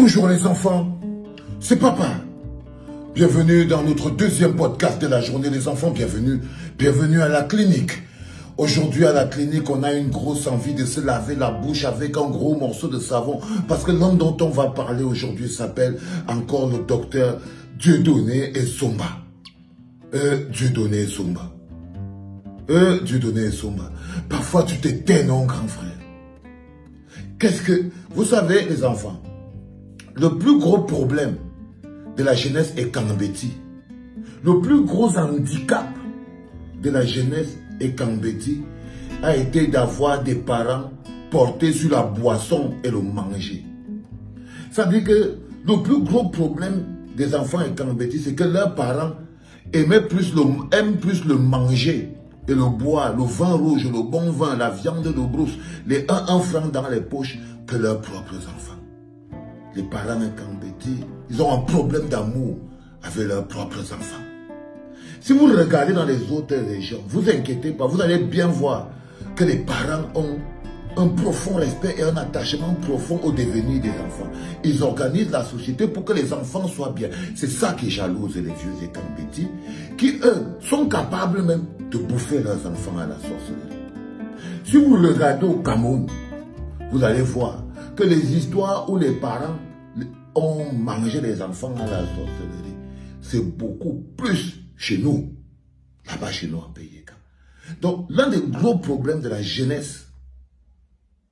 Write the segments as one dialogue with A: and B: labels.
A: Bonjour les enfants, c'est papa. Bienvenue dans notre deuxième podcast de la journée des enfants. Bienvenue à la clinique. Aujourd'hui à la clinique, on a une grosse envie de se laver la bouche avec un gros morceau de savon. Parce que l'homme dont on va parler aujourd'hui s'appelle encore le docteur Dieudonné Essomba. Dieudonné Essomba. Dieudonné Essomba. Parfois tu t'éteins, non, grand frère? Vous savez les enfants, le plus gros problème de la jeunesse est Kambeti. Le plus gros handicap de la jeunesse et Kambeti a été d'avoir des parents portés sur la boisson et le manger. Ça veut dire que le plus gros problème des enfants et Kambeti, c'est que leurs parents aiment plus le manger et le boire, le vin rouge, le bon vin, la viande de brousse, les 1 franc dans les poches que leurs propres enfants. Les parents et Kambeti, ils ont un problème d'amour avec leurs propres enfants. Si vous regardez dans les autres régions, vous inquiétez pas, vous allez bien voir que les parents ont un profond respect et un attachement profond au devenir des enfants. Ils organisent la société pour que les enfants soient bien. C'est ça qui jalouse les vieux et Kambeti, qui eux sont capables même de bouffer leurs enfants à la sorcellerie. Si vous regardez au Cameroun, vous allez voir que les histoires où les parents ont mangé les enfants à la sorcellerie, c'est beaucoup plus chez nous, là-bas chez nous en pays. Donc, l'un des gros problèmes de la jeunesse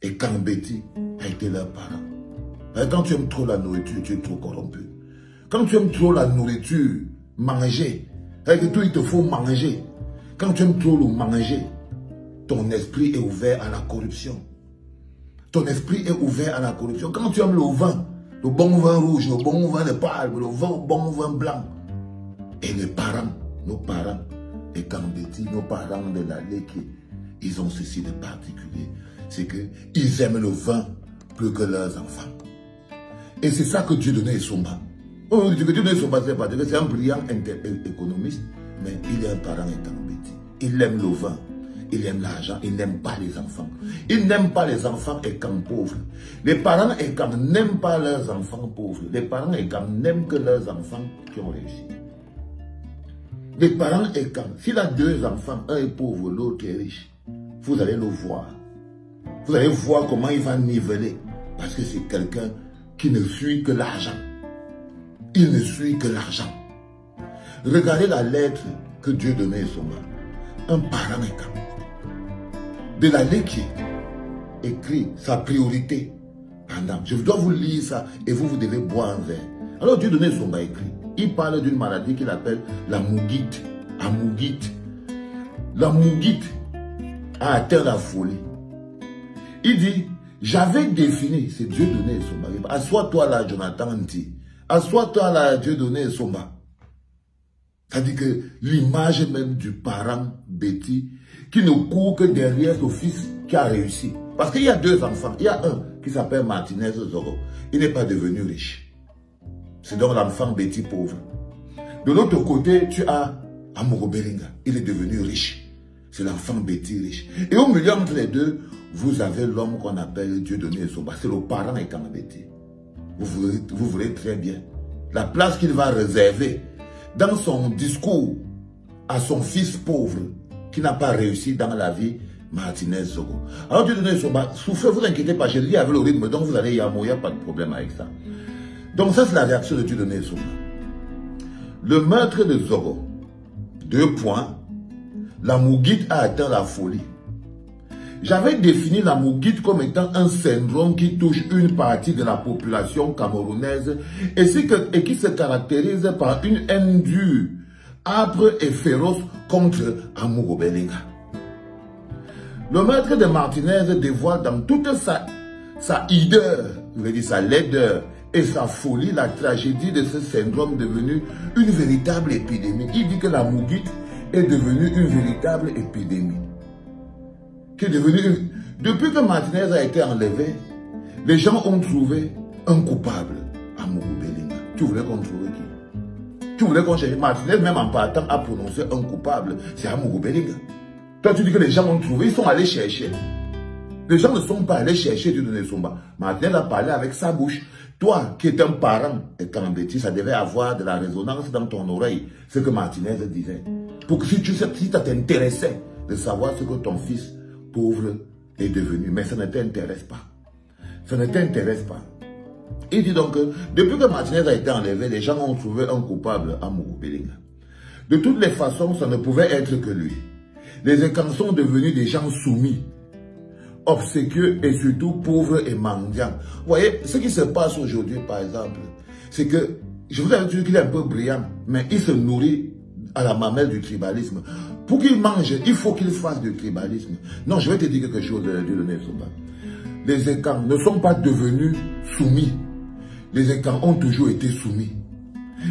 A: et Kambeti a été leurs parents. Quand tu aimes trop la nourriture, tu es trop corrompu. Quand tu aimes trop la nourriture, manger, avec tout il te faut manger. Quand tu aimes trop le manger, ton esprit est ouvert à la corruption. Ton esprit est ouvert à la corruption. Quand tu aimes le vin, le bon vin rouge, le bon vin de palme, le bon vin blanc, et les parents, nos parents, et Kambeti, nos parents de la Leke, ils ont ceci de particulier. C'est qu'ils aiment le vin plus que leurs enfants. Et c'est ça que Dieudonné Essomba. On dit que Dieudonné Essomba, c'est un brillant économiste, mais il est un parent et Kambeti. Il aime le vin, il aime l'argent, il n'aime pas les enfants. Il n'aime pas les enfants et quand pauvres. Les parents et quand n'aiment pas leurs enfants pauvres. Les parents et quand n'aiment que leurs enfants qui ont réussi. Les parents et quand, s'il a 2 enfants, un est pauvre, l'autre est riche, vous allez le voir. Vous allez voir comment il va niveler. Parce que c'est quelqu'un qui ne suit que l'argent. Il ne suit que l'argent. Regardez la lettre que Dieudonné Essomba, un parent et quand, de la Leke, écrit sa priorité pendant. Je dois vous lire ça et vous devez boire un verre. Alors Dieudonné Essomba écrit. Il parle d'une maladie qu'il appelle la mougite. La mougite a atteint la folie. Il dit, j'avais défini, c'est Dieudonné Essomba. Assois-toi là, Jonathan Nti. Assois-toi là, Dieudonné Essomba. C'est-à-dire que l'image même du parent Betty qui ne court que derrière son fils qui a réussi. Parce qu'il y a 2 enfants. Il y a un qui s'appelle Martinez Zoro. Il n'est pas devenu riche. C'est donc l'enfant Betty pauvre. De l'autre côté, tu as Amogo Belinga. Il est devenu riche. C'est l'enfant Betty riche. Et au milieu entre les deux, vous avez l'homme qu'on appelle Dieudonné Essomba. C'est le parent et Kambeti. Vous verrez très bien la place qu'il va réserver dans son discours à son fils pauvre qui n'a pas réussi dans la vie, Martinez Zogo. Alors Dieudonné Essomba, souffrez, vous inquiétez pas, je lis avec le rythme, donc vous allez y avoir, il n'y a pas de problème avec ça. Donc ça c'est la réaction de Dieudonné Essomba. Le meurtre de Zogo, 2 points, la mougite a atteint la folie. J'avais défini la mougite comme étant un syndrome qui touche une partie de la population camerounaise et qui se caractérise par une haine dure, âpre et féroce contre Amogo Belinga. Le meurtre de Martinez dévoile dans toute sa hideur, je veux dire sa laideur et sa folie, la tragédie de ce syndrome devenu une véritable épidémie. Il dit que la mougite est devenue une véritable épidémie. Depuis que Martinez a été enlevé, les gens ont trouvé un coupable, Amogo Belinga. Tu voulais qu'on trouve qui? Tu voulais qu'on cherche Martinez, même en partant, a prononcé un coupable, c'est Amogo Belinga. Toi, tu dis que les gens ont trouvé, ils sont allés chercher. Les gens ne sont pas allés chercher Dieudonné Essomba. Martinez a parlé avec sa bouche Toi, qui es un parent et Kambeti, ça devait avoir de la résonance dans ton oreille, ce que Martinez disait. Pour que si ça t'intéressait de savoir ce que ton fils pauvre est devenu, mais ça ne t'intéresse pas. Ça ne t'intéresse pas. Il dit donc que depuis que Martinez a été enlevé, les gens ont trouvé un coupable à Mougou-Bélinga. De toutes les façons, ça ne pouvait être que lui. Les Ekans sont devenus des gens soumis, obséquieux et surtout pauvres et mendiants. Vous voyez, ce qui se passe aujourd'hui, par exemple, c'est que, je vous avais dit qu'il est un peu brillant, mais il se nourrit à la mamelle du tribalisme. Pour qu'il mange, il faut qu'il fasse du tribalisme. Non, je vais te dire quelque chose, Dieudonné Somba. Les Ekans ne sont pas devenus soumis. Les Ekans ont toujours été soumis.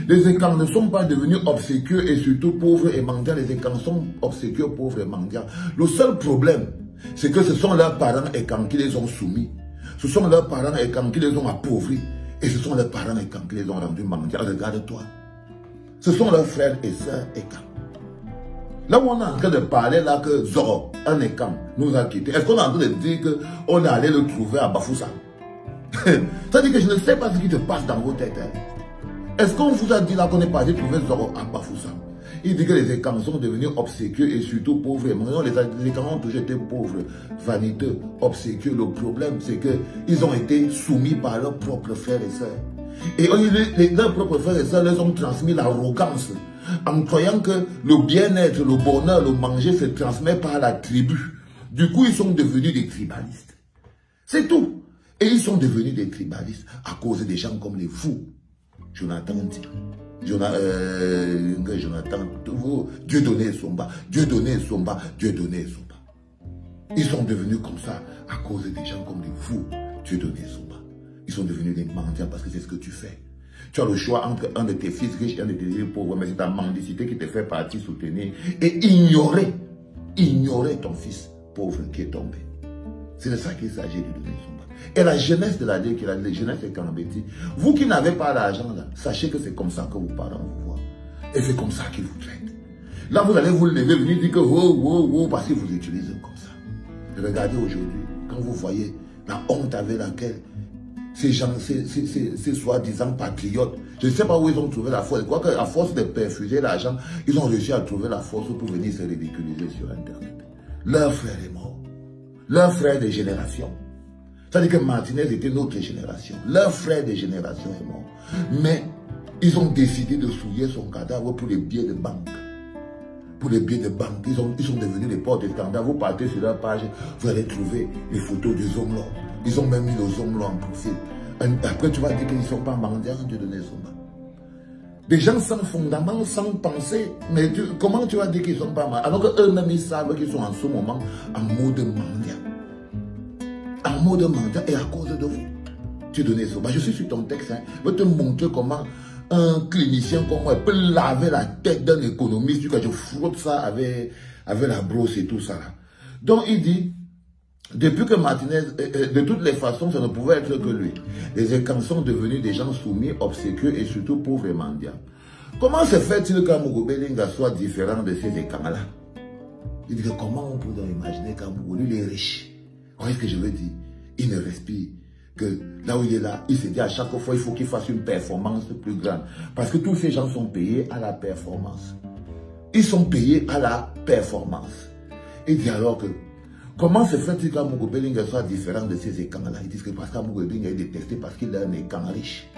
A: Les Ekans ne sont pas devenus obséquieux et surtout pauvres et mendiants. Les Ekans sont obséquieux, pauvres et mendiants. Le seul problème, c'est que ce sont leurs parents Ekans qui les ont soumis. Ce sont leurs parents Ekans qui les ont appauvris. Et ce sont leurs parents Ekans qui les ont rendus mendiants. Regarde-toi. Ce sont leurs frères et sœurs Ekans. Là où on est en train de parler, là que Zoro, un Ekam, nous a quittés, est-ce qu'on est en train de dire qu'on est allé le trouver à Bafoussa? C'est-à-dire que je ne sais pas ce qui te passe dans vos têtes. Hein. Est-ce qu'on vous a dit là qu'on est parti trouver Zoro à Bafoussa? Il dit que les Ekam sont devenus obséquieux et surtout pauvres. Non, les Ekam ont toujours été pauvres, vaniteux, obséquieux. Le problème, c'est qu'ils ont été soumis par leurs propres frères et sœurs. Et leurs propres frères et sœurs leur ont transmis l'arrogance en croyant que le bien-être, le bonheur, le manger se transmet par la tribu. Du coup, ils sont devenus des tribalistes. C'est tout. Et ils sont devenus des tribalistes à cause des gens comme les fous. Jonathan dit. Jonathan, Dieudonné Somba, Dieudonné Somba, Dieudonné Somba. Ils sont devenus comme ça à cause des gens comme les fous. Dieudonné Somba. Ils sont devenus des mendiants parce que c'est ce que tu fais. Tu as le choix entre un de tes fils riches et un de tes fils pauvres, mais c'est ta mendicité qui te fait partir soutenir et ignorer ton fils pauvre qui est tombé. C'est de ça qu'il s'agit de donner son bac. Et la jeunesse de la vie, qui est la jeunesse de Kambeti, vous qui n'avez pas d'argent, sachez que c'est comme ça que vos parents vous voient. Et c'est comme ça qu'ils vous traitent. Là, vous allez vous lever, venir dire que oh, parce que vous utilisez comme ça. Regardez aujourd'hui, quand vous voyez la honte avec laquelle ces gens, ces soi-disant patriotes, je ne sais pas où ils ont trouvé la force. Je crois qu'à force de perfuser l'argent, ils ont réussi à trouver la force pour venir se ridiculiser sur Internet. Leur frère est mort. Leur frère de génération. C'est-à-dire que Martinez était notre génération. Leur frère de génération est mort. Mais ils ont décidé de souiller son cadavre pour les billets de banque. Pour les billets de banque, ils sont devenus des porte-étendards. Vous partez sur leur page, vous allez trouver les photos des hommes là. Ils ont même mis les hommes là en profil. Après, tu vas dire qu'ils ne sont pas mendiants, Dieudonné Somba. Des gens sans fondament, sans pensée. Mais comment tu vas dire qu'ils ne sont pas mendiants? Alors qu'eux-mêmes, ils savent qu'ils sont en ce moment en mode mendiant. En mode mendiant et à cause de vous. Dieudonné Somba, je suis sur ton texte. Hein. Je vais te montrer comment un clinicien comme moi peut laver la tête d'un économiste. Quand je frotte ça avec la brosse et tout ça. Là. Donc, il dit... Depuis que Martinez, de toutes les façons, ça ne pouvait être que lui. Les Ekans sont devenus des gens soumis, obséquieux et surtout pauvres et mendiants. Comment se fait-il qu'Amougou-Bélinga soit différent de ces Ekans-là? Il dit que comment on peut donc imaginer qu'Amougou, lui, il est riche. Vous voyez ce que je veux dire? Il ne respire que là où il est là, il se dit à chaque fois, il faut qu'il fasse une performance plus grande. Parce que tous ces gens sont payés à la performance. Ils sont payés à la performance. Il dit alors que comment se fait-il qu'Amougou-Bélinga soit différent de ces Ekans-là? Ils disent que parce qu'Amougou-Bélinga est détesté parce qu'il est un Ekan riche.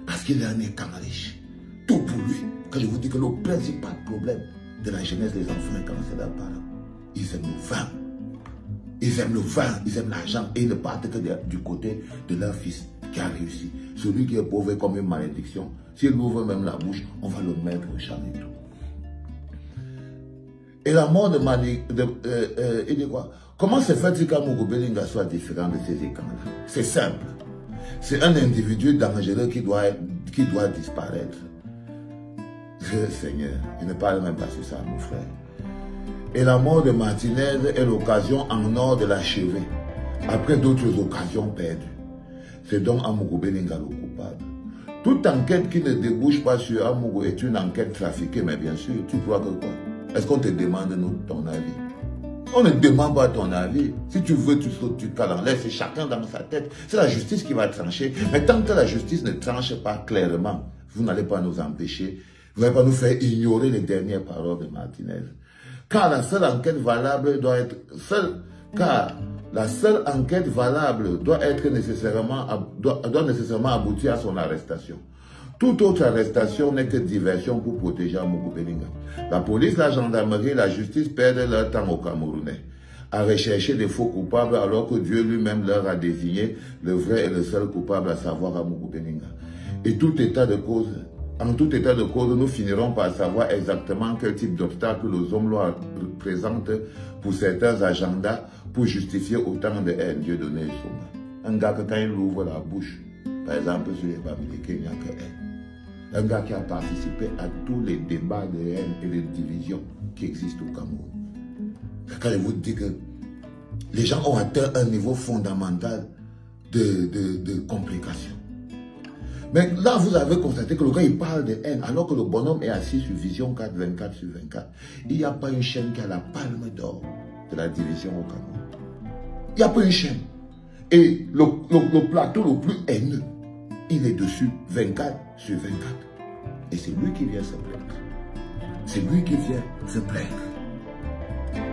A: Parce qu'il est un Ekan riche. Tout pour lui. Quand je vous dis que le principal problème de la jeunesse des enfants Ekans, c'est leurs parents. Ils aiment le vin. Ils aiment le vin, ils aiment l'argent. Et ils ne partent que du côté de leur fils qui a réussi. Celui qui est pauvre est comme une malédiction. S'il ouvre même la bouche, on va le mettre au champ et tout. Et la mort de il dit quoi? Comment se fait-il qu'Amougou-Bélinga soit différent de ces Ekans-là? C'est simple. C'est un individu dangereux qui doit disparaître. Seigneur, je ne parle même pas sur ça, mon frère. Et la mort de Martinez est l'occasion en or de l'achever, après d'autres occasions perdues. C'est donc Amougou-Bélinga le coupable. Toute enquête qui ne débouche pas sur Amougou est une enquête trafiquée, mais bien sûr, tu crois que quoi? Est-ce qu'on te demande ton avis? On ne demande pas ton avis. Si tu veux, tu sautes, tu te cales en l'air. C'est chacun dans sa tête. C'est la justice qui va trancher. Mais tant que la justice ne tranche pas clairement, vous n'allez pas nous empêcher. Vous n'allez pas nous faire ignorer les dernières paroles de Martinez. Car la seule enquête valable doit être... La seule enquête valable doit nécessairement aboutir à son arrestation. Toute autre arrestation n'est que diversion pour protéger Amougou Bellinga. La police, la gendarmerie, la justice perdent leur temps aux Camerounais à rechercher des faux coupables alors que Dieu lui-même leur a désigné le vrai et le seul coupable, à savoir Amougou Bellinga. Et en tout état de cause, nous finirons par savoir exactement quel type d'obstacle les hommes présentent pour certains agendas pour justifier autant de haine. Dieu donné Somba. Un gars que quand il ouvre la bouche, par exemple sur les Bamileke, il n'y a que haine. Un gars qui a participé à tous les débats de haine et de division qui existent au Cameroun. Quand je vous dis que les gens ont atteint un niveau fondamental de complications. Mais là, vous avez constaté que le gars, il parle de haine, alors que le bonhomme est assis sur Vision 4, 24 sur 24. Il n'y a pas une chaîne qui a la palme d'or de la division au Cameroun. Il n'y a pas une chaîne. Et le plateau le plus haineux, il est dessus 24 sur 24. Et c'est lui qui vient se plaindre. C'est lui qui vient se plaindre.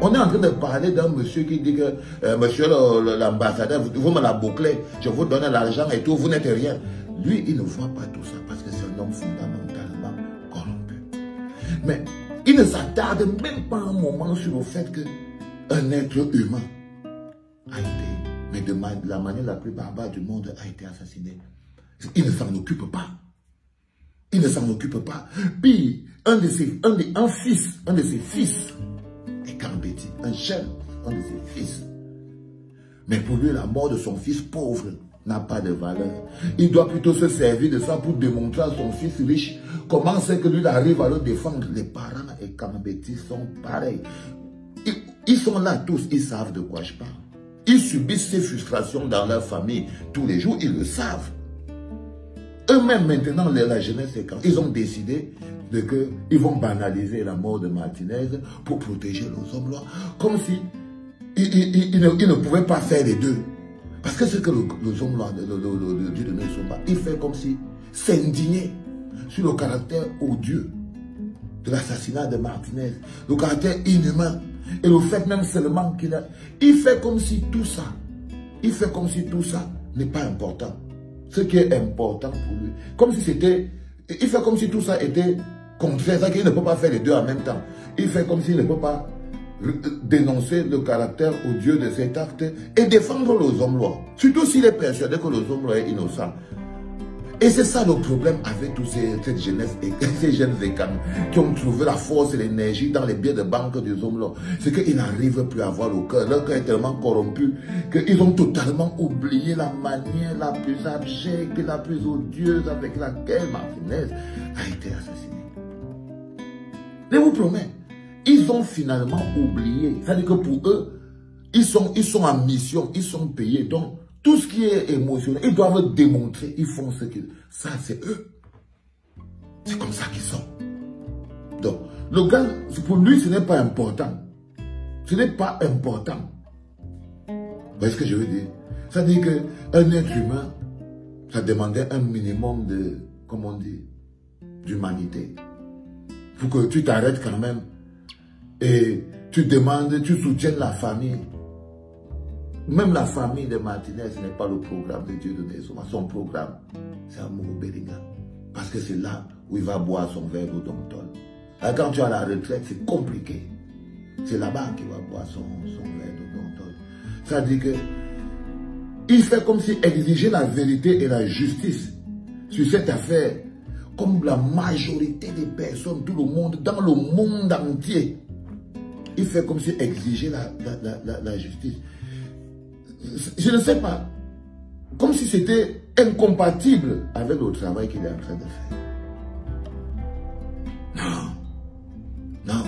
A: On est en train de parler d'un monsieur qui dit que monsieur l'ambassadeur, vous me la bouclez, je vous donne l'argent et tout, vous n'êtes rien. Lui, il ne voit pas tout ça parce que c'est un homme fondamentalement corrompu. Mais il ne s'attarde même pas un moment sur le fait qu'un être humain a été, mais de la manière la plus barbare du monde, a été assassiné. Il ne s'en occupe pas. Il ne s'en occupe pas. Puis, un de ses fils est Kambeti, un jeune, un de ses fils. Mais pour lui, la mort de son fils pauvre n'a pas de valeur. Il doit plutôt se servir de ça pour démontrer à son fils riche comment c'est que lui arrive à le défendre. Les parents et Kambeti sont pareils. Ils sont là tous, ils savent de quoi je parle. Ils subissent ces frustrations dans leur famille tous les jours, ils le savent. Eux-mêmes maintenant, la jeunesse, ils ont décidé qu'ils vont banaliser la mort de Martinez pour protéger les hommes là, comme si ils ne pouvaient pas faire les deux. Parce que c'est que le homme là, le Dieu de Somba, il fait comme si s'indigner sur le caractère odieux de l'assassinat de Martinez, le caractère inhumain, et le fait même seulement qu'il a... Il fait comme si tout ça, n'est pas important. Ce qui est important pour lui. Comme si c'était... Il fait comme si tout ça était contraire, c'est-à-dire qu'il ne peut pas faire les deux en même temps. Il fait comme s'il ne peut pas dénoncer le caractère odieux de cet acte et défendre les hommes là. Surtout s'il est persuadé que les hommes là est innocent. Et c'est ça le problème avec tous cette jeunesse et ces jeunes écames qui ont trouvé la force et l'énergie dans les billets de banque des hommes là. C'est qu'ils n'arrivent plus à avoir le cœur. Leur cœur est tellement corrompu qu'ils ont totalement oublié la manière la plus abjecte et la plus odieuse avec laquelle Martinez a été assassiné. Je vous promets, ils ont finalement oublié. C'est-à-dire que pour eux, ils sont en mission, ils sont payés. Donc, tout ce qui est émotionnel, ils doivent démontrer, ils font ce qu'ils... Ça, c'est eux. C'est comme ça qu'ils sont. Donc, le gars, pour lui, ce n'est pas important. Ce n'est pas important. Vous voyez ce que je veux dire? Ça veut dire qu'un être humain, ça demandait un minimum de, comment on dit, d'humanité. Pour que tu t'arrêtes quand même et tu demandes, tu soutiennes la famille. Même la famille de Martinez n'est pas le programme de Dieu de Nesoma. Son programme, c'est Amougou Bellinga. Parce que c'est là où il va boire son verre au Domptol. Quand tu as la retraite, c'est compliqué. C'est là-bas qu'il va boire son verre au Domptol. Ça veut dire que il fait comme si exiger la vérité et la justice sur cette affaire, comme la majorité des personnes, tout le monde, dans le monde entier. Il fait comme si exiger la justice. Je ne sais pas. Comme si c'était incompatible avec le travail qu'il est en train de faire. Non.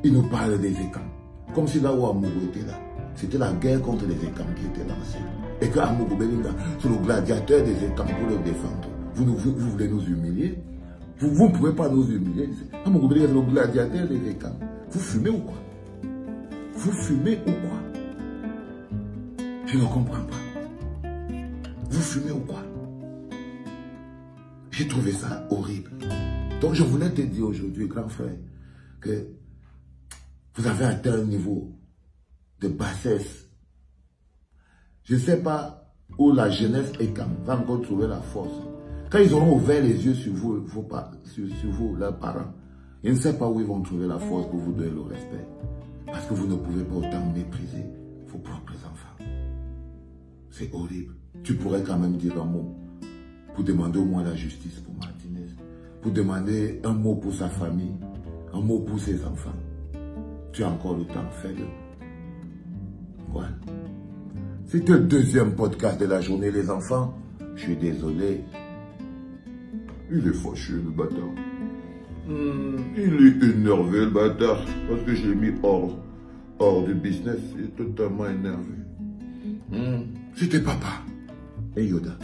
A: Il nous parle des écams. Comme si là où Amougou était là, c'était la guerre contre les écams qui était lancée. Et que Amougou Bellinga, c'est le gladiateur des écams pour le défendre. Vous voulez nous humilier? Vous ne pouvez pas nous humilier. Amougou Bellinga, c'est le gladiateur des écams. Vous fumez ou quoi? Vous fumez ou quoi? Je ne comprends pas. Vous fumez ou quoi? J'ai trouvé ça horrible. Donc je voulais te dire aujourd'hui, grand frère, que vous avez atteint un niveau de bassesse. Je ne sais pas où la jeunesse est quand va encore trouver la force. Quand ils auront ouvert les yeux sur vous, sur vous, leurs parents, je ne sais pas où ils vont trouver la force pour vous donner le respect. Parce que vous ne pouvez pas autant mépriser vos propres enfants. C'est horrible. Tu pourrais quand même dire un mot pour demander au moins la justice pour Martinez, pour demander un mot pour sa famille, un mot pour ses enfants. Tu as encore le temps, fais-le. Voilà. C'était le deuxième podcast de la journée, les enfants. Je suis désolé. Il est fâché, le bâtard. Il est énervé, le bâtard, parce que je l'ai mis hors du business. Il est totalement énervé. C'était papa et Yoda.